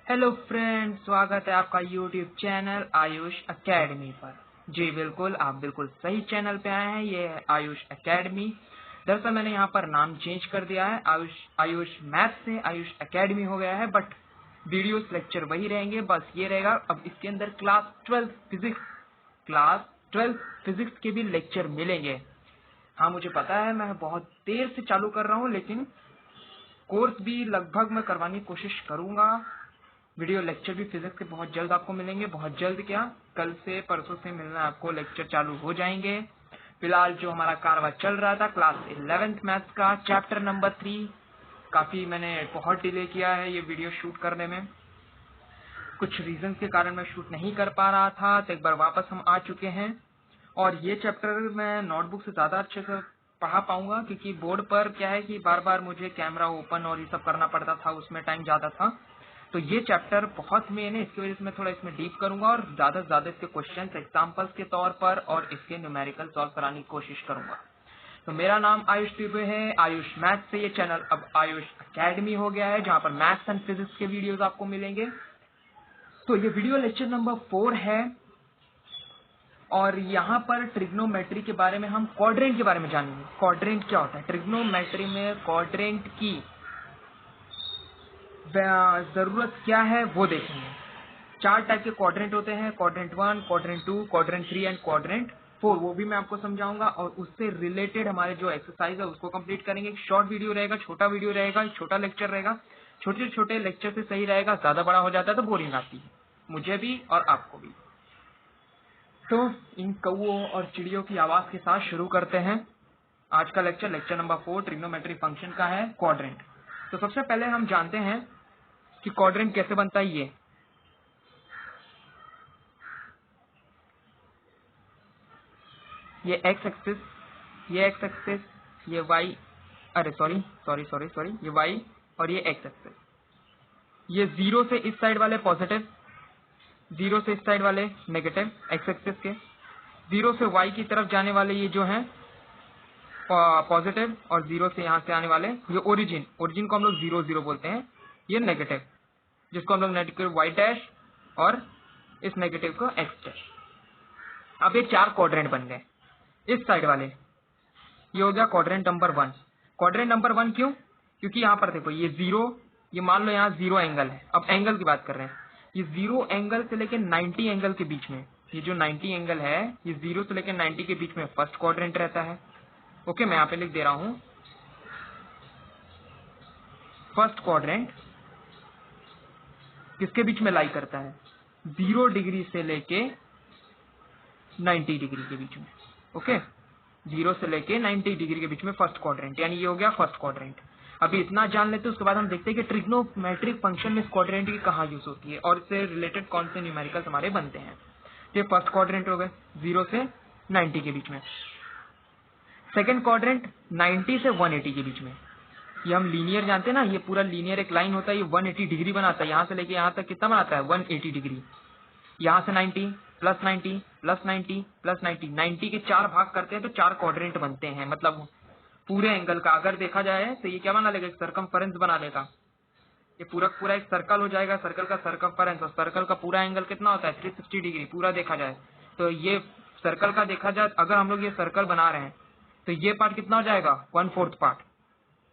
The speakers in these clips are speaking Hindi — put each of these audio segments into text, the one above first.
हेलो फ्रेंड्स, स्वागत है आपका यूट्यूब चैनल आयुष एकेडमी पर। जी बिल्कुल, आप बिल्कुल सही चैनल पे आए हैं। ये है आयुष एकेडमी। दरअसल मैंने यहाँ पर नाम चेंज कर दिया है, आयुष मैथ से आयुष एकेडमी हो गया है, बट वीडियोस लेक्चर वही रहेंगे। बस ये रहेगा, अब इसके अंदर क्लास 12 फिजिक्स के भी लेक्चर मिलेंगे। हाँ, मुझे पता है मैं बहुत देर से चालू कर रहा हूँ, लेकिन कोर्स भी लगभग मैं करवाने की कोशिश करूंगा। वीडियो लेक्चर भी फिजिक्स के बहुत जल्द आपको मिलेंगे। बहुत जल्द क्या, कल से परसों से मिलना आपको लेक्चर चालू हो जाएंगे। फिलहाल जो हमारा कारवा चल रहा था क्लास 11th मैथ्स का चैप्टर नंबर 3, काफी मैंने बहुत डिले किया है ये वीडियो शूट करने में। कुछ रीजन के कारण मैं शूट नहीं कर पा रहा था, तो एक बार वापस हम आ चुके हैं। और ये चैप्टर मैं नोटबुक से ज्यादा अच्छे से पढ़ा पाऊंगा, क्योंकि बोर्ड पर क्या है कि बार बार मुझे कैमरा ओपन और ये सब करना पड़ता था, उसमें टाइम ज्यादा था। तो ये चैप्टर बहुत मेन है, इसकी वजह से मैं थोड़ा इसमें डीप करूंगा और ज्यादा से ज्यादा इसके क्वेश्चंस एग्जांपल्स के तौर पर और इसके न्यूमेरिकल सॉल्व कराने की कोशिश करूंगा। तो मेरा नाम आयुष दुबे है, आयुष मैथ से ये चैनल अब आयुष एकेडमी हो गया है, जहाँ पर मैथ्स एंड फिजिक्स के वीडियोज आपको मिलेंगे। तो ये वीडियो लेक्चर नंबर 4 है, और यहाँ पर ट्रिग्नोमेट्री के बारे में हम क्वाड्रेंट के बारे में जानेंगे। क्वाड्रेंट क्या होता है, ट्रिग्नोमेट्री में क्वाड्रेंट की जरूरत क्या है वो देखेंगे। 4 टाइप के क्वाड्रेंट होते हैं, quadrant 1, quadrant 2, quadrant 3 and quadrant 4। वो भी मैं आपको समझाऊंगा, और उससे रिलेटेड हमारे जो एक्सरसाइज है उसको कंप्लीट करेंगे। एक शॉर्ट वीडियो रहेगा, छोटा वीडियो रहेगा, एक छोटा लेक्चर रहेगा। छोटे छोटे लेक्चर से सही रहेगा, ज्यादा बड़ा हो जाता है तो बोरिंग आती है, मुझे भी और आपको भी। तो इन कौओं और चिड़ियों की आवाज के साथ शुरू करते हैं आज का lecture. Lecture number 4 trigonometry function का है क्वाड्रेंट। तो सबसे पहले हम जानते हैं कि क्वाड्रेंट कैसे बनता है। ये एक्स एक्सिस, ये एक्स एक्सिस, ये वाई, अरे सॉरी, ये वाई, और ये एक्स एक्सिस। ये 0 से इस साइड वाले पॉजिटिव, 0 से इस साइड वाले नेगेटिव एक्स एक्सिस के। 0 से वाई की तरफ जाने वाले ये जो हैं पॉजिटिव, और 0 से यहाँ से आने वाले ये ओरिजिन को हम लोग 0 0 बोलते हैं, ये नेगेटिव, जिसको हम लोग नेगेटिव वाई डैश और इस नेगेटिव को एक्स डैश। अब ये 4 क्वाड्रेंट बन गए। इस साइड वाले ये हो गया क्वाड्रेंट नंबर 1। क्वाड्रेंट नंबर 1 क्यों, क्योंकि यहाँ पर देखो ये 0, ये मान लो यहाँ 0 एंगल है। अब एंगल की बात कर रहे हैं, ये 0 एंगल से लेकर 90 एंगल के बीच में, ये जो 90 एंगल है, ये 0 से लेकर 90 के बीच में फर्स्ट क्वाड्रेंट रहता है। ओके, मैं यहाँ पे लिख दे रहा हूं, फर्स्ट क्वाड्रेंट किसके बीच में लाई करता है, 0 डिग्री से लेके 90 डिग्री के बीच में। ओके, 0 से लेके 90 डिग्री के बीच में फर्स्ट क्वाड्रेंट, यानी ये हो गया फर्स्ट क्वाड्रेंट। अभी इतना जान लेते हैं, उसके बाद हम देखते हैं कि ट्रिग्नोमेट्रिक फंक्शन में इस क्वाड्रेंट की कहाँ यूज होती है और इससे रिलेटेड कौन से न्यूमेरिकल्स हमारे बनते हैं। ये फर्स्ट क्वाड्रेंट हो गए 0 से 90 के बीच में। सेकेंड क्वाड्रेंट 90 से 180 के बीच में। ये हम लीनियर जानते हैं ना, ये पूरा लीनियर एक लाइन होता है, ये 180 डिग्री बनाता है। यहाँ से लेके यहाँ तक कितना बनाता है, 180 डिग्री। यहाँ से 90 प्लस 90 प्लस 90 प्लस 90, 90 के 4 भाग करते हैं तो 4 क्वाड्रेंट बनते हैं। मतलब पूरे एंगल का अगर देखा जाए तो ये क्या बना लेगा, एक सर्कमफरेंस बना लेगा। ये पूरा एक सर्कल हो जाएगा, सर्कल का सर्कमफरेंस, और सर्कल का पूरा एंगल कितना होता है, 360 डिग्री पूरा देखा जाए तो। ये सर्कल का देखा जाए, अगर हम लोग ये सर्कल बना रहे हैं तो ये पार्ट कितना हो जाएगा, 1/4 पार्ट।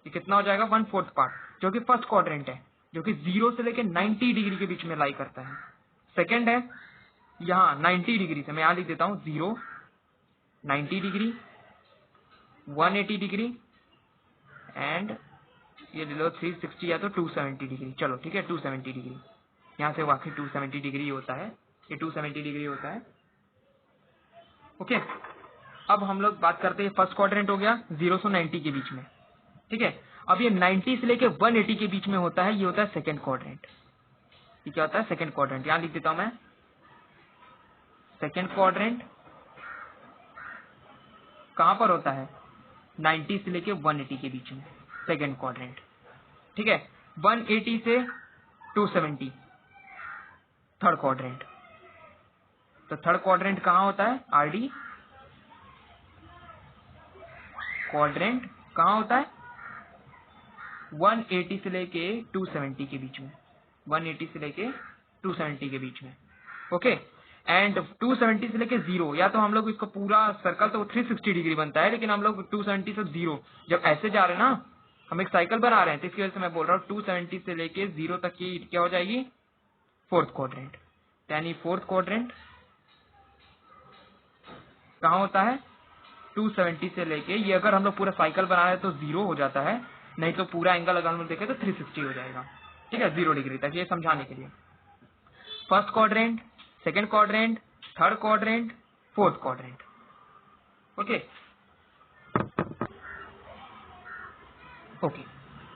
ये कितना हो जाएगा, 1/4 पार्ट, जो कि फर्स्ट क्वाड्रेंट है, जो कि 0 से लेकर 90 डिग्री के बीच में लाई करता है। सेकेंड है यहाँ 90 डिग्री से, मैं यहाँ लिख देता हूँ 0, 90 डिग्री, 180 डिग्री एंड ये ले लो 360 या तो 270 डिग्री। चलो ठीक है, 270 डिग्री। यहाँ से वाकई 270 डिग्री होता है, ये 270 डिग्री होता है। ओके, अब हम लोग बात करते हैं, फर्स्ट क्वाड्रेंट हो गया 0 से 90 के बीच में। ठीक है, अब ये 90 से लेके 180 के बीच में होता है, ये होता है सेकेंड क्वाड्रेंट। ये क्या होता है, सेकेंड क्वाड्रेंट। यहाँ लिख देता हूं मैं, सेकेंड क्वाड्रेंट कहां पर होता है, 90 से लेके 180 के बीच में, सेकेंड क्वाड्रेंट। ठीक है, 180 से 270 थर्ड क्वाड्रेंट। तो थर्ड क्वाड्रेंट कहां होता है, आरडी क्वाड्रेंट कहां होता है, 180 से लेके 270 के बीच में। 180 से लेके 270 के बीच में। ओके, एंड 270 से लेके 0, या तो हम लोग इसको पूरा सर्कल तो 360 डिग्री बनता है, लेकिन हम लोग 270 से 0 जब ऐसे जा रहे हैं ना, हम एक साइकिल बना रहे हैं, तो इसकी वजह से मैं बोल रहा हूँ 270 से लेके 0 तक की क्या हो जाएगी, फोर्थ क्वाड्रेंट। यानी फोर्थ क्वाड्रेंट कहाँ होता है, 270 से लेके, ये अगर हम लोग पूरा साइकिल बना रहे हैं तो 0 हो जाता है, नहीं तो पूरा एंगल अगर हम लोग देखें तो 360 हो जाएगा। ठीक है, 0 डिग्री तक, ये समझाने के लिए। First quadrant, second quadrant, third quadrant, fourth quadrant. Okay okay,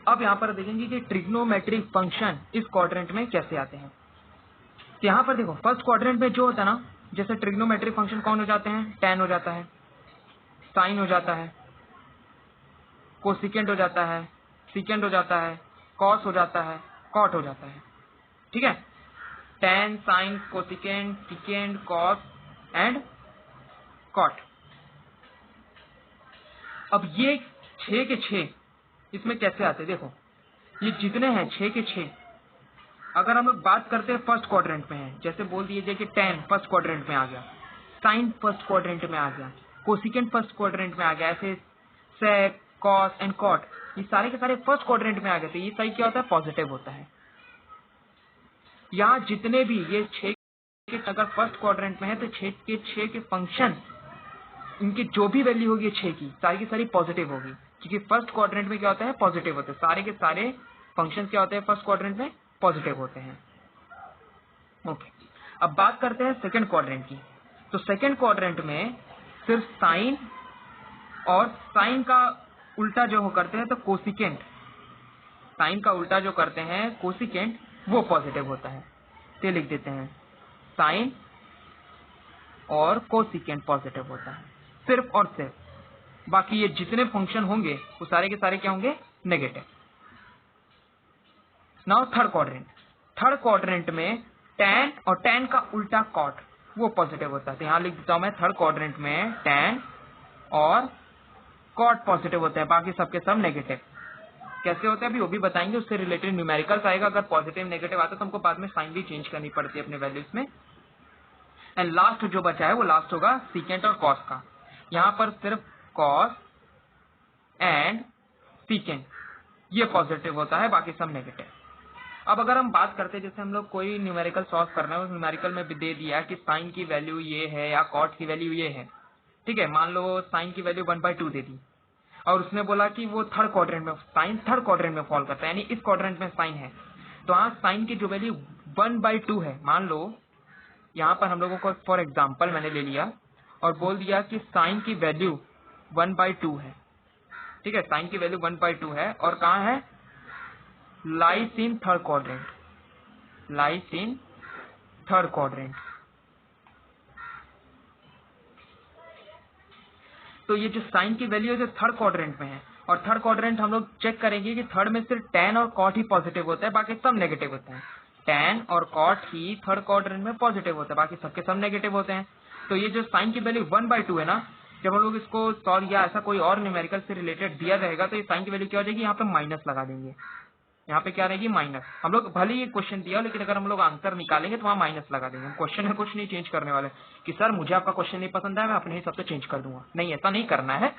अब यहाँ पर देखेंगे कि ट्रिग्नोमेट्रिक फंक्शन इस क्वाड्रेंट में कैसे आते हैं। तो यहाँ पर देखो, फर्स्ट क्वाड्रेंट में जो होता है ना, जैसे ट्रिग्नोमेट्रिक फंक्शन कौन हो जाते हैं, tan हो जाता है, साइन हो जाता है, कोसिकेंट हो जाता है, सिकेंड हो जाता है, कॉस हो जाता है, कॉट हो जाता है। ठीक है, tan, sine, cosecant, secant, cos and cot. अब ये 6 के 6 इसमें कैसे आते हैं, देखो ये जितने हैं 6 के 6, अगर हम लोग बात करते हैं फर्स्ट क्वाड्रेंट में है, जैसे बोल दिए कि tan फर्स्ट क्वाड्रेंट में आ गया, साइन फर्स्ट क्वाड्रेंट में आ गया, कोसिकेंट फर्स्ट क्वाड्रेंट में आ गया, ऐसे सेक, कॉस एंड कॉट, ये सारे के सारे फर्स्ट क्वाड्रेंट में आ गए, तो ये साइड क्या होता है, पॉजिटिव होता है। यहाँ जितने भी ये 6 के अगर फर्स्ट क्वाड्रेंट में है तो 6 के फंक्शन, इनकी जो भी वैल्यू होगी 6 की सारी पॉजिटिव होगी, क्योंकि फर्स्ट क्वाड्रेंट में क्या होता है, पॉजिटिव होते हैं, सारे के सारे फंक्शन क्या होते हैं फर्स्ट क्वाड्रेंट में, पॉजिटिव होते हैं। ओके, अब बात करते हैं सेकंड क्वाड्रेंट की। तो सेकंड क्वाड्रेंट में सिर्फ साइन, और साइन का उल्टा जो करते हैं तो कोसिकेंट, साइन का उल्टा जो करते हैं कोसिकेंट, वो पॉजिटिव होता है। तो लिख देते हैं साइन और कोसिकेंट पॉजिटिव होता है, सिर्फ और सिर्फ। बाकी ये जितने फंक्शन होंगे वो सारे के सारे क्या होंगे, negative. Now third quadrant, third quadrant में tan और tan का उल्टा कॉट, वो पॉजिटिव होता है। तो यहां लिख देता हूं मैं, थर्ड क्वाड्रेंट में tan और कॉट पॉजिटिव होता है, बाकी सबके सब नेगेटिव। कैसे होता है अभी वो भी बताएंगे, उससे रिलेटेड न्यूमेरिकल्स आएगा। अगर पॉजिटिव नेगेटिव आता है तो हमको बाद में साइन भी चेंज करनी पड़ती है अपने वैल्यूज में। एंड लास्ट जो बचा है वो लास्ट होगा सीकेंट और कॉस का। यहाँ पर सिर्फ कॉस एंड सीकेंट ये पॉजिटिव होता है, बाकी सब नेगेटिव। अब अगर हम बात करते हैं, जैसे हम लोग कोई न्यूमेरिकल सॉल्व कर रहे हैं, उस न्यूमेरिकल में भी दे दिया कि साइन की वैल्यू ये है या कॉट की वैल्यू ये है। ठीक है, मान लो साइन की वैल्यू 1/2 दे दी, और उसने बोला कि वो थर्ड क्वाड्रेंट में, साइन थर्ड क्वाड्रेंट में फॉल करता है, यानी इस क्वाड्रेंट में साइन है। तो हाँ, साइन की जो वैल्यू 1/2 है, मान लो यहाँ पर हम लोगों को फॉर एग्जाम्पल मैंने ले लिया और बोल दिया कि साइन की वैल्यू 1/2 है। ठीक है, साइन की वैल्यू 1/2 है, और कहाँ है, lies in third quadrant, lies in third quadrant. तो ये जो साइन की वैल्यू है जो थर्ड क्वाड्रेंट में है, और थर्ड क्वाड्रेंट हम लोग चेक करेंगे कि थर्ड में सिर्फ tan और कॉट ही पॉजिटिव होता है, बाकी सब नेगेटिव होते हैं। tan और कॉट ही थर्ड क्वाड्रेंट में पॉजिटिव होता है, बाकी सबके सब नेगेटिव होते हैं। तो ये जो साइन की वैल्यू 1/2 है ना, जब हम लोग इसको सॉल्व या ऐसा कोई और न्यूमेरिकल से रिलेटेड दिया रहेगा तो ये साइन की वैल्यू क्या हो जाएगी, यहाँ पे माइनस लगा देंगे। यहाँ पे क्या रहेगी, माइनस। हम लोग भले ही क्वेश्चन दिया, लेकिन अगर हम लोग आंसर निकालेंगे तो वहाँ माइनस लगा देंगे। हम क्वेश्चन में कुछ नहीं चेंज करने वाले कि सर मुझे आपका क्वेश्चन नहीं पसंद है, मैं अपने हिसाब से चेंज कर दूंगा। नहीं, ऐसा नहीं करना है,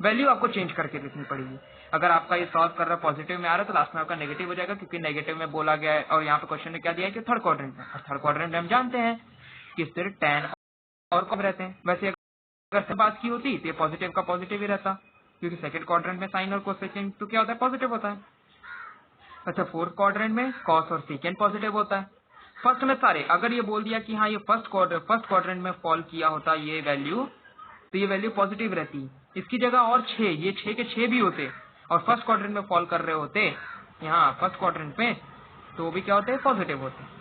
वैल्यू आपको चेंज करके लिखनी पड़ेगी। अगर आपका ये सॉल्व कर रहा है पॉजिटिव में आ रहा है तो लास्ट में आपका नेगेटिव हो जाएगा, क्योंकि नेगेटिव में बोला गया है, और यहाँ पे क्वेश्चन ने क्या दिया है कि थर्ड क्वाड्रेंट में, और थर्ड क्वाड्रेंट में हम जानते हैं कि सिर्फ tan और कॉट रहते हैं। वैसे अगर से बात की होती तो ये पॉजिटिव का पॉजिटिव ही रहता, क्योंकि सेकंड क्वाड्रेंट में साइन और कोसेकेंट तो क्या होता है, पॉजिटिव होता है। अच्छा, फोर्थ क्वाड्रेंट में कॉस और सेकेंड पॉजिटिव होता है। फर्स्ट में सारे, अगर ये बोल दिया कि हाँ ये फर्स्ट क्वाड्रेंट में फॉल किया होता ये वैल्यू, तो ये वैल्यू पॉजिटिव रहती। इसकी जगह और 6, ये 6 के 6 भी होते और फर्स्ट क्वाड्रेंट में फॉल कर रहे होते यहाँ फर्स्ट क्वाड्रेंट में, तो वो भी क्या होते, पॉजिटिव होते।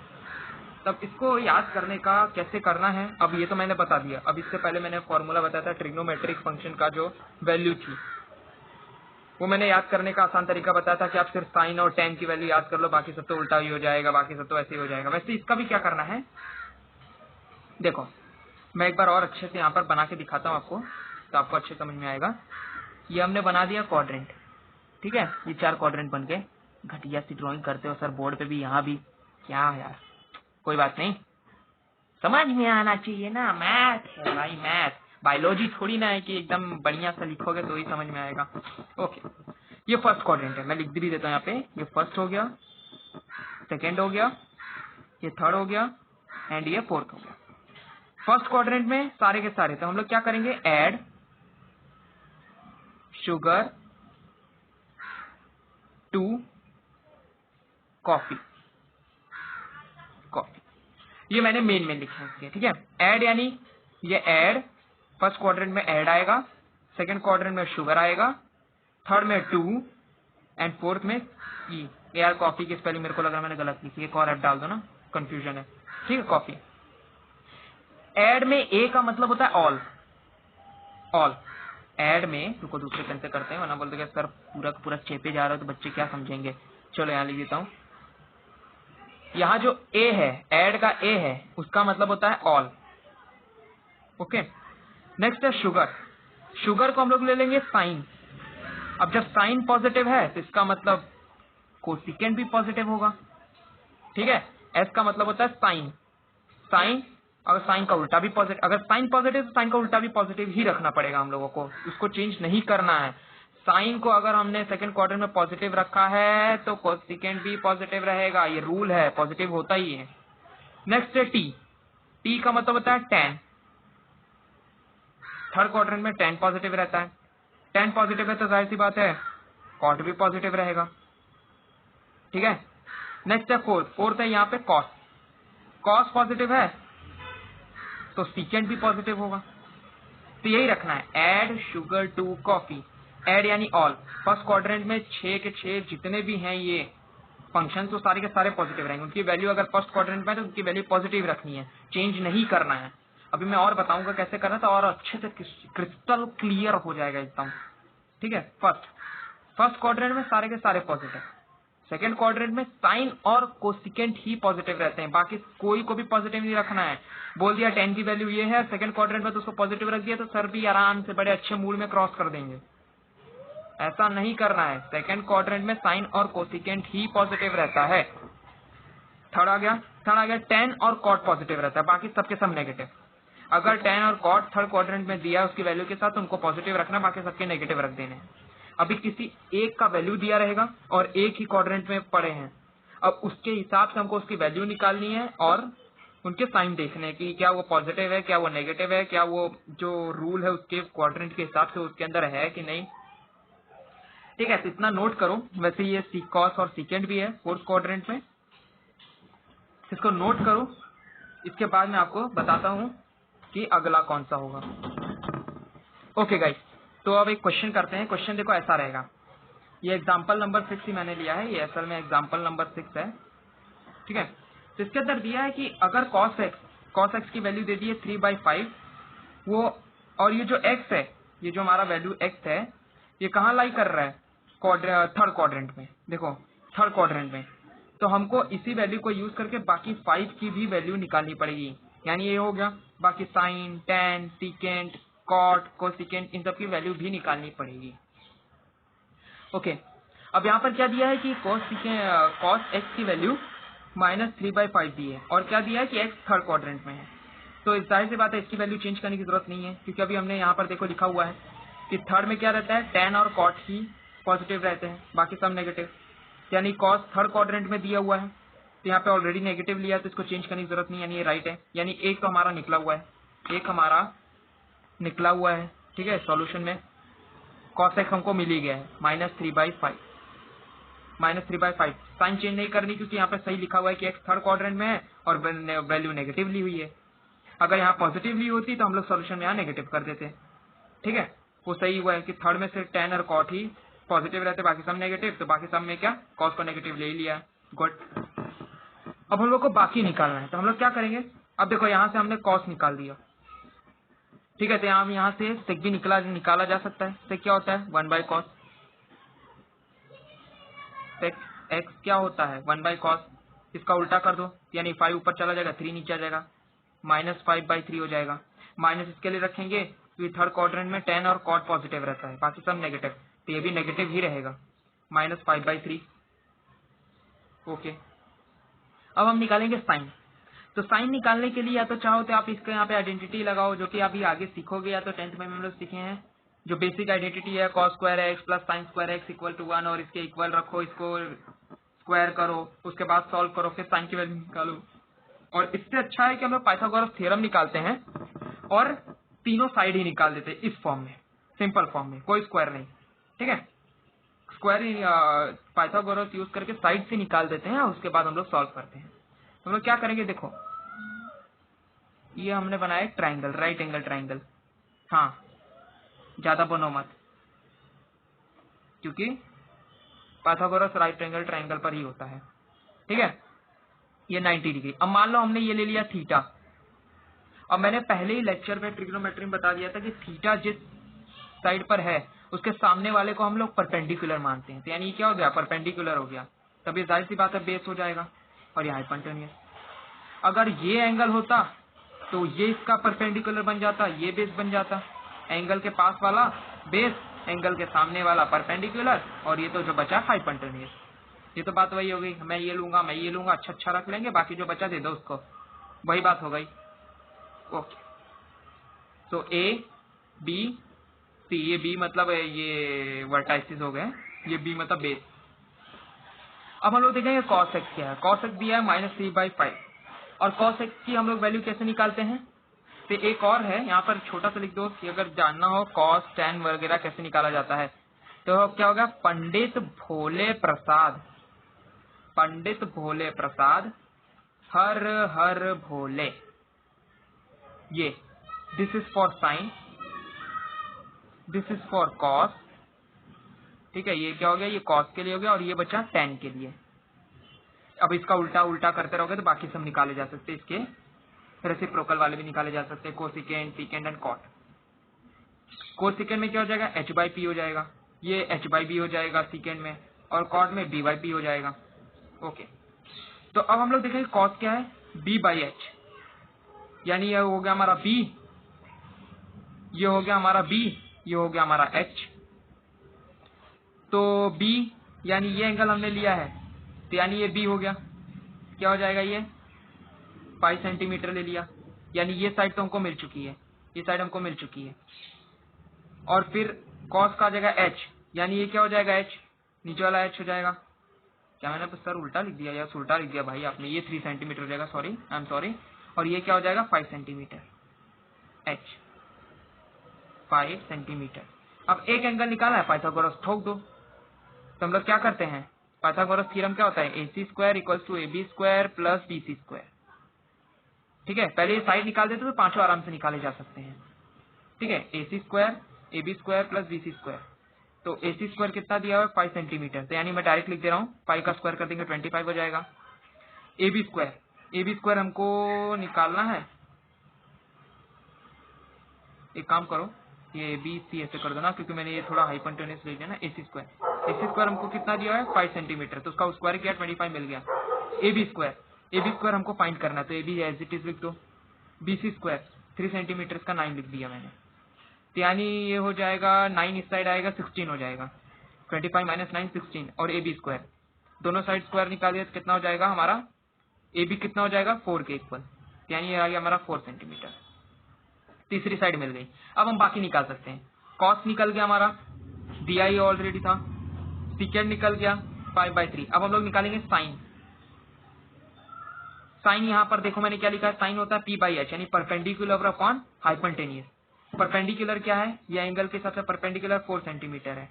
तब इसको याद करने का कैसे करना है, अब ये तो मैंने बता दिया। अब इससे पहले मैंने फॉर्मूला बताया था ट्रिग्नोमेट्रिक फंक्शन का, जो वैल्यू थी वो मैंने याद करने का आसान तरीका बताया था कि आप सिर्फ साइन और tan की वैल्यू याद कर लो, बाकी सब तो उल्टा ही हो जाएगा, बाकी सब तो ऐसे ही हो जाएगा। वैसे इसका भी क्या करना है, देखो मैं एक बार और अच्छे से यहाँ पर बना के दिखाता हूँ आपको, तो आपको अच्छे समझ में आएगा। ये हमने बना दिया क्वाड्रेंट, ठीक है, ये 4 क्वाड्रेंट बन गए। घटिया सी ड्राइंग करते हो सर बोर्ड पे भी, यहाँ भी क्या यार, कोई बात नहीं, समझ में आना चाहिए ना, मैथ है भाई, मैथ। बायोलॉजी थोड़ी ना है कि एकदम बढ़िया सा लिखोगे तो ही समझ में आएगा। ओके, ये फर्स्ट क्वाड्रेंट है, मैं लिख भी देता हूँ यहाँ पे। ये फर्स्ट हो गया, सेकेंड हो गया, ये थर्ड हो गया, एंड ये फोर्थ हो गया। फर्स्ट क्वाड्रेंट में सारे के सारे, तो हम लोग क्या करेंगे, add sugar to coffee. Coffee ये मैंने मेन में लिखा है, ठीक है। ऐड यानी ये ऐड, फर्स्ट क्वाड्रेंट में ऐड आएगा, सेकंड क्वाड्रेंट में शुगर आएगा, थर्ड में टू, एंड फोर्थ में ई। यार कॉफी की स्पेलिंग मेरे को लग रहा है मैंने गलत लिखी है, एक और एफ डाल दो ना, कंफ्यूजन है, ठीक है। कॉफी ऐड में ए का मतलब होता है ऑल। ऑल ऐड में, रुको दूसरे पेन से करते हैं वरना बोल देगा सर पूरा पूरा चेपे जा रहा है तो बच्चे क्या समझेंगे। चलो यहाँ लिख देता हूँ, यहाँ जो ए है, ऐड का ए है, उसका मतलब होता है ऑल। ओके, नेक्स्ट है शुगर। शुगर को हम लोग ले लेंगे साइन। अब जब साइन पॉजिटिव है तो इसका मतलब कोसिकेंट भी पॉजिटिव होगा, ठीक है। एस का मतलब होता है साइन। साइन, अगर साइन का उल्टा भी पॉजिटिव, अगर साइन पॉजिटिव तो साइन का उल्टा भी पॉजिटिव ही रखना पड़ेगा हम लोगों को, उसको चेंज नहीं करना है। साइन को अगर हमने सेकंड क्वार्टर में पॉजिटिव रखा है तो कोसिकेंट भी पॉजिटिव रहेगा, ये रूल है, पॉजिटिव होता ही है। नेक्स्ट है टी। टी का मतलब होता है टेन। थर्ड क्वार्टर में टेन पॉजिटिव रहता है, टेन पॉजिटिव है तो जाहिर सी बात है कॉट भी पॉजिटिव रहेगा, ठीक है। नेक्स्ट है फोर्थ। फोर्थ है यहाँ पे कॉस। कॉस पॉजिटिव है तो सीकेंट भी पॉजिटिव होगा, तो यही रखना है, add sugar to coffee. Add यानी ऑल। फर्स्ट क्वाड्रेंट में 6 के 6 जितने भी हैं ये फंक्शन, तो सारे के सारे पॉजिटिव रहेंगे। उनकी वैल्यू अगर फर्स्ट क्वाड्रेंट में है तो उनकी वैल्यू पॉजिटिव रखनी है, चेंज नहीं करना है। अभी मैं और बताऊंगा कैसे करना था, और अच्छे से क्रिस्टल क्लियर हो जाएगा एकदम, ठीक है। फर्स्ट क्वाड्रेंट में सारे के सारे पॉजिटिव, सेकेंड क्वाड्रेंट में साइन और कोसिकेंट ही पॉजिटिव रहते हैं, बाकी कोई को भी पॉजिटिव नहीं रखना है। बोल दिया 10 की वैल्यू ये है, सेकेंड क्वाड्रेंट में तो उसको पॉजिटिव रख दिया तो सर भी आराम से बड़े अच्छे मूड में क्रॉस कर देंगे। ऐसा नहीं करना है, सेकेंड क्वाड्रेंट में साइन और कोसिकेंट ही पॉजिटिव रहता है। थर्ड आ गया, 10 और कॉट पॉजिटिव रहता है, बाकी सबके सब नेगेटिव। अगर 10 और कॉट थर्ड क्वाड्रेंट में दिया उसकी वैल्यू के साथ, उनको पॉजिटिव रखना, बाकी सबके नेगेटिव रख देने। अभी किसी एक का वैल्यू दिया रहेगा और एक ही क्वाड्रेंट में पड़े हैं, अब उसके हिसाब से हमको उसकी वैल्यू निकालनी है और उनके साइन देखने हैं कि क्या वो पॉजिटिव है, क्या वो नेगेटिव है, क्या वो जो रूल है उसके क्वाड्रेंट के हिसाब से उसके अंदर है कि नहीं, ठीक है। तो इतना नोट करो। वैसे ये सीकॉस और सीकेंट भी है फोर्थ क्वाड्रेंट में, इसको नोट करो। इसके बाद मैं आपको बताता हूँ कि अगला कौन सा होगा। ओके गाइस, तो अब एक क्वेश्चन करते हैं। क्वेश्चन देखो ऐसा रहेगा, ये एग्जाम्पल नंबर 6 ही मैंने लिया है, ये असल में एग्जाम्पल नंबर 6 है, ठीक है। तो इसके अंदर दिया है कि अगर cos x की वैल्यू दे दी है 3/5, वो और ये जो x है, ये जो हमारा वैल्यू x है, ये कहाँ लाई कर रहा है, थर्ड क्वाड्रेंट में। देखो थर्ड क्वाड्रेंट में, तो हमको इसी वैल्यू को यूज करके बाकी 5 की भी वैल्यू निकालनी पड़ेगी। यानी ये हो गया, बाकी sine, tan, secant, cot, cosecant, इन सब की वैल्यू भी निकालनी पड़ेगी। ओके, अब यहाँ पर क्या दिया है कि cos x की वैल्यू -3/5 दी है, और क्या दिया है कि x थर्ड क्वाड्रेंट में है। तो जाहिर सी बात है इसकी वैल्यू चेंज करने की जरूरत नहीं है, क्योंकि अभी हमने यहाँ पर देखो लिखा हुआ है कि थर्ड में क्या रहता है, टेन और कॉट ही पॉजिटिव रहते हैं, बाकी सब नेगेटिव। यानी कॉस थर्ड क्वाड्रेंट में दिया हुआ है, तो यहाँ पे ऑलरेडी नेगेटिव लिया, तो इसको चेंज करने की जरूरत नहीं, यानी ये राइट है। यानी एक तो हमारा निकला हुआ है, एक हमारा निकला हुआ है, ठीक है। सॉल्यूशन में cos x हमको मिल ही गया है -3/5। -3/5 साइन चेंज नहीं करनी, क्योंकि यहाँ पे सही लिखा हुआ है कि x थर्ड क्वाड्रेंट में है और वैल्यू नेगेटिव ली हुई है। अगर यहाँ पॉजिटिव ली होती तो हम लोग सॉल्यूशन में यहाँ नेगेटिव कर देते, ठीक है। वो सही हुआ है कि थर्ड में से टेन और कॉट ही पॉजिटिव रहते, बाकी सब नेगेटिव, तो बाकी सब में क्या कॉस को नेगेटिव ले ही लिया। गुड। अब हम लोग को बाकी निकालना है, तो हम लोग क्या करेंगे, अब देखो यहाँ से हमने कॉस निकाल दिया, ठीक है। तो यहाँ से सेक भी निकाला जा सकता है। सेक क्या होता है, 1/cos। सेक एक्स क्या होता है, 1/cos। इसका उल्टा कर दो, यानी 5 ऊपर चला जाएगा, 3 नीचे आ जाएगा, -5/3 हो जाएगा। माइनस इसके लिए रखेंगे तो थर्ड क्वाड्रेंट में टेन और कॉट पॉजिटिव रहता है, बाकी सब नेगेटिव, तो ये भी नेगेटिव ही रहेगा, -5/3। ओके, अब हम निकालेंगे साइन। तो साइन निकालने के लिए या तो चाहो तो आप इसके यहाँ पे आइडेंटिटी लगाओ, जो कि अभी आगे सीखोगे, या तो 10th में हम लोग सीखे हैं जो बेसिक आइडेंटिटी है, cos square x plus sine square x equal to 1, और इसके इक्वल रखो, इसको स्क्वायर करो, उसके बाद सॉल्व करो, फिर साइन की वैल्यू निकालो। और इससे अच्छा है कि हम लोग पाइथागोरस थ्योरम निकालते हैं और तीनों साइड ही निकाल देते हैं इस फॉर्म में, सिंपल फॉर्म में, कोई स्क्वायर नहीं, ठीक है। स्क्वायर पाइथागोरस यूज करके साइड से निकाल देते हैं और उसके बाद हम लोग सॉल्व करते हैं। हम लोग क्या करेंगे, देखो ये हमने बनाया ट्राइंगल, राइट एंगल ट्राइंगल। हाँ, ज्यादा बनो मत, क्योंकि पाइथागोरस राइट एंगल ट्राइंगल पर ही होता है, ठीक है। ये 90 डिग्री। अब मान लो हमने ये ले लिया थीटा। अब मैंने पहले ही लेक्चर में ट्रिग्नोमेट्री में बता दिया था कि थीटा जिस साइड पर है उसके सामने वाले को हम लोग परपेंडिकुलर मानते हैं। तो यानी क्या हो गया, परपेंडिकुलर हो गया, तब ये जाहिर सी बात है बेस हो जाएगा, और ये हाइपोटेन्यूस। अगर ये एंगल होता तो ये इसका परपेंडिकुलर बन जाता, ये बेस बन जाता, एंगल के पास वाला बेस, एंगल के सामने वाला परपेंडिकुलर, और ये तो जो बचा हाइपोटेन्यूस। ये तो बात वही हो गई, मैं ये लूंगा, मैं ये लूंगा, अच्छा अच्छा रख लेंगे, बाकी जो बचा दे दो उसको, वही बात हो गई। ओके, तो ए बी सी, ये बी मतलब ये वर्टाइसिस हो गए, ये बी मतलब बेस। अब हम लोग देखेंगे cos x क्या है। cos x दिया है -3/5, और cos x की हम लोग वैल्यू कैसे निकालते हैं। तो एक और है यहाँ पर, छोटा सा लिख दो कि अगर जानना हो cos tan वगैरह कैसे निकाला जाता है, तो क्या होगा, पंडित भोले प्रसाद, पंडित भोले प्रसाद, हर हर भोले, ये this is for sine, this is for cos, ठीक है। ये क्या हो गया, ये कॉस के लिए हो गया, और ये बचा tan के लिए। अब इसका उल्टा उल्टा करते रहोगे तो बाकी सब निकाले जा सकते हैं, इसके रेसिप्रोकल वाले भी निकाले जा सकते हैं, cosecant, secant and cot. Cosecant में क्या हो जाएगा, h/p हो जाएगा, ये h/b हो जाएगा सिकेंड में, और कॉट में b/p हो जाएगा। ओके, तो अब हम लोग देखेंगे कॉस क्या है, b/h, यानी ये हो गया हमारा b, ये हो गया हमारा b, ये हो गया हमारा h। तो b यानी ये एंगल हमने लिया है, तो यानी ये b हो गया, क्या हो जाएगा, ये 5 सेंटीमीटर ले लिया, यानी ये साइड तो हमको मिल चुकी है, ये साइड हमको मिल चुकी है। और फिर cos का आ जाएगा h, यानी ये क्या हो जाएगा, h नीचे वाला h हो जाएगा। क्या मैंने तो सर उल्टा लिख दिया या उल्टा लिख दिया भाई आपने, ये 3 सेंटीमीटर हो जाएगा, सॉरी, आई एम सॉरी। और ये क्या हो जाएगा, 5 सेंटीमीटर, h 5 सेंटीमीटर। अब एक एंगल निकाला है, पाइथागोरस ठोक दो। तो हम लोग क्या करते हैं, पाइथागोरस थ्योरम क्या होता है, AC² = AB² + BC², ठीक है। पहले ये साइड निकाल देते तो पांचों आराम से निकाले जा सकते हैं, ठीक है। AC² AB² + BC²। तो AC² कितना दिया हुआ है, 5 सेंटीमीटर, तो यानी मैं डायरेक्ट लिख दे रहा हूँ, 5 का स्क्वायर कर देंगे 25 हो जाएगा। AB² हमको निकालना है, एक काम करो, ये BC ऐसे कर दो ना, क्योंकि मैंने ये थोड़ा हाइपोटेन्यूस ले लिया ना। AC² हमको कितना दिया है, 5 सेंटीमीटर, तो उसका स्क्वायर किया 25 मिल गया। AB² हमको फाइंड करना है, तो AB एज इट इज लिख दो। BC² 3 सेंटीमीटर का 9 लिख दिया मैंने, तो यानी ये हो जाएगा 9 इस साइड आएगा, 16 हो जाएगा, 25 - 9 16, और AB² दोनों साइड स्क्वायर निकालिए तो कितना हो जाएगा हमारा, AB कितना हो जाएगा, 4 के इक्वल, यानी ये आ गया हमारा 4 सेंटीमीटर। तीसरी साइड मिल गई। अब हम बाकी निकाल सकते हैं, कॉस निकल गया हमारा, दिया ही ऑलरेडी था, सिकेंड निकल गया 5/3। अब हम लोग निकालेंगे साइन। साइन यहाँ पर देखो मैंने क्या लिखा है, साइन होता है p/h, यानी परपेंडिकुलर अपॉन हाइपोटेन्यूस। परपेंडिकुलर क्या है, ये एंगल के हिसाब से परपेंडिकुलर 4 सेंटीमीटर है,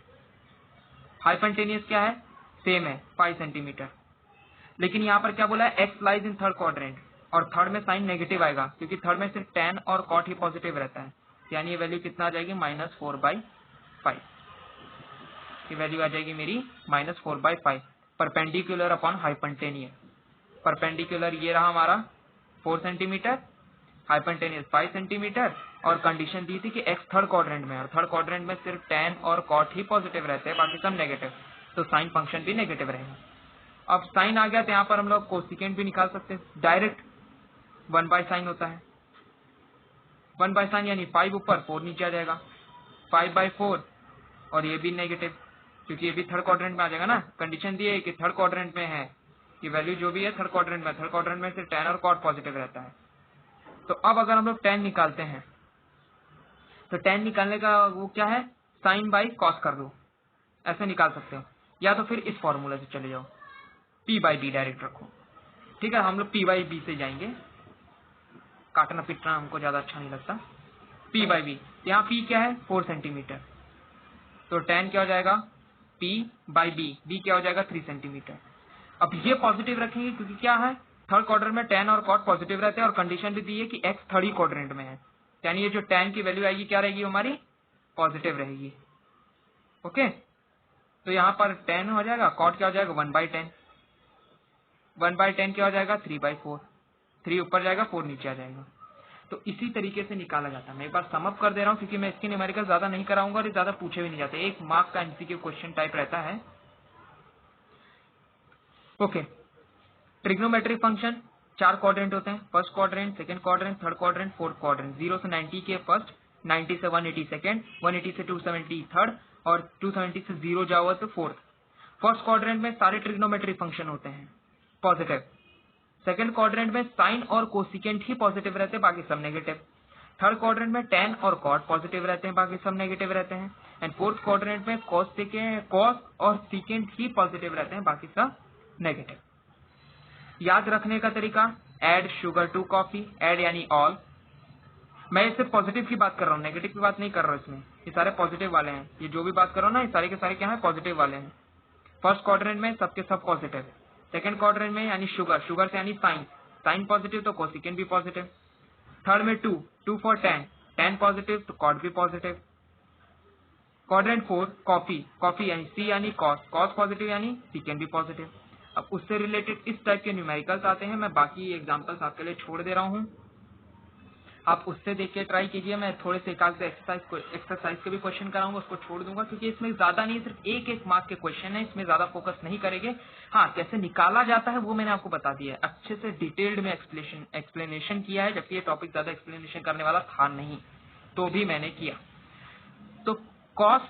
हाइपोटेन्यूस क्या है, सेम है 5 सेंटीमीटर। लेकिन यहाँ पर क्या बोला है, x lies in third quadrant, और थर्ड में साइन नेगेटिव आएगा, क्योंकि थर्ड में सिर्फ tan और cot ही पॉजिटिव रहता है, यानी ये वैल्यू कितना आ जाएगी, -4/5। ये वैल्यू आ जाएगी मेरी -4/5, परपेंडिकुलर अपॉन हाइपोटेन्यूस। परपेंडिकुलर ये रहा हमारा 4 सेंटीमीटर, हाइपोटेन्यूस 5 सेंटीमीटर, और कंडीशन दी थी कि x थर्ड क्वाड्रेंट में, और थर्ड क्वाड्रेंट में सिर्फ tan और cot ही पॉजिटिव रहते हैं, बाकी सब नेगेटिव, तो साइन फंक्शन भी नेगेटिव रहेगा। अब साइन आ गया तो यहाँ पर हम लोग कोसिकेंड भी निकाल सकते हैं, डायरेक्ट 1/sin होता है, 1/sin यानी 5 ऊपर 4 नीचे आ जाएगा, 5/4, और ये भी नेगेटिव, क्योंकि ये भी थर्ड क्वाड्रेंट में आ जाएगा ना, कंडीशन दी है कि थर्ड क्वाड्रेंट में है ये वैल्यू जो भी है थर्ड क्वाड्रेंट में से tan और cot पॉजिटिव रहता है। तो अब अगर हम लोग tan निकालते हैं तो tan निकालने का वो क्या है, साइन बाई कॉस कर दो, ऐसे निकाल सकते हो, या तो फिर इस फॉर्मूला से चले जाओ, p बाई बी डायरेक्ट रखो। ठीक है, हम लोग p बाई बी से जाएंगे, काटना पिटना हमको ज्यादा अच्छा नहीं लगता। p बाई बी, यहाँ p क्या है 4 सेंटीमीटर, तो tan क्या हो जाएगा p बाई बी क्या हो जाएगा 3 सेंटीमीटर। अब ये पॉजिटिव रखेंगे क्योंकि क्या है थर्ड क्वाड्रेंट में tan और cot पॉजिटिव रहते हैं और कंडीशन भी दी है कि x थर्ड ही क्वाड्रेंट में है, यानी ये जो tan की वैल्यू आएगी क्या रहेगी हमारी, पॉजिटिव रहेगी। ओके, तो यहाँ पर tan हो जाएगा, cot क्या हो जाएगा 1/10, 1/10 क्या हो जाएगा 3/4, 3 ऊपर जाएगा 4 नीचे आ जाएगा। तो इसी तरीके से निकाला जाता है। मैं एक बार समअप कर दे रहा हूँ क्योंकि मैं इसकी न्यूमेरिकल ज्यादा नहीं कराऊंगा और ज्यादा पूछे भी नहीं जाते, एक मार्क का एमसीक्यू क्वेश्चन टाइप रहता है। ओके, ट्रिग्नोमेट्रिक फंक्शन 4 क्वाड्रेंट होते हैं, first quadrant, second quadrant, third quadrant, fourth quadrant. 0 से 90 के फर्स्ट, 90 से 180 सेकंड, 180 से 270 थर्ड और 270 से 0 जाओ तो फोर्थ। फर्स्ट क्वाड्रेंट में सारे ट्रिग्नोमेट्रिक फंक्शन होते हैं पॉजिटिव, सेकंड क्वाड्रेंट में साइन और कोसिकेंट ही पॉजिटिव रहते हैं, बाकी सब नेगेटिव। थर्ड क्वाड्रेंट में tan और cot पॉजिटिव रहते हैं, बाकी सब नेगेटिव रहते हैं। एंड फोर्थ क्वाड्रेंट में cos और सिकेंट ही पॉजिटिव रहते हैं, बाकी सब नेगेटिव। याद रखने का तरीका, add sugar to coffee, add यानी ऑल। मैं सिर्फ पॉजिटिव की बात कर रहा हूँ, नेगेटिव की बात नहीं कर रहा हूँ इसमें, ये सारे पॉजिटिव वाले हैं, ये जो भी बात कर रहा हूँ ना ये सारे के सारे क्या है पॉजिटिव वाले हैं। फर्स्ट क्वाड्रेंट में सबके सब पॉजिटिव, सेकंड क्वाड्रेंट में यानी शुगर से यानी साइन पॉजिटिव तो कोसिकेंट भी पॉजिटिव। थर्ड में 2 फॉर tan पॉजिटिव तो cot भी पॉजिटिव। क्वाड्रेंट 4 कॉफी यानी C यानी cos पॉजिटिव यानी सिकेंट भी पॉजिटिव। अब उससे रिलेटेड इस टाइप के न्यूमेरिकल्स आते हैं, मैं बाकी एग्जांपल्स आपके लिए छोड़ दे रहा हूँ, आप उससे देख के ट्राई कीजिए। मैं थोड़े से एकाध एक्सरसाइज के भी क्वेश्चन कराऊंगा, उसको छोड़ दूंगा क्योंकि इसमें ज्यादा नहीं, सिर्फ एक मार्क के क्वेश्चन है, इसमें ज्यादा फोकस नहीं करेंगे। हाँ, कैसे निकाला जाता है वो मैंने आपको बता दिया है, अच्छे से डिटेल्ड में एक्सप्लेनेशन किया है, जबकि ये टॉपिक ज्यादा एक्सप्लेनेशन करने वाला था नहीं, तो भी मैंने किया। तो cos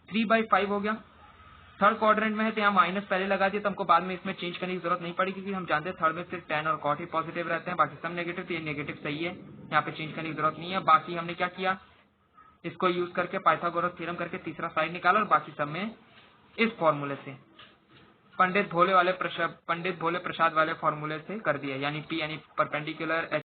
3/5 हो गया, थर्ड क्वाड्रेंट में है तो यहाँ माइनस पहले लगा दिया, तो हमको बाद में इसमें चेंज करने की जरूरत नहीं पड़ी क्योंकि हम जानते हैं थर्ड में सिर्फ tan और cot ही पॉजिटिव रहते हैं, बाकी सब नेगेटिव, तो ये नेगेटिव सही है, यहाँ पे चेंज करने की जरूरत नहीं है। बाकी हमने क्या किया, इसको यूज करके पाइथागोरस थ्योरम करके तीसरा साइड निकाला और बाकी सब में इस फॉर्मूले से पंडित भोले प्रसाद वाले फॉर्मूले से कर दिया, यानी P यानी परपेंडिकुलर,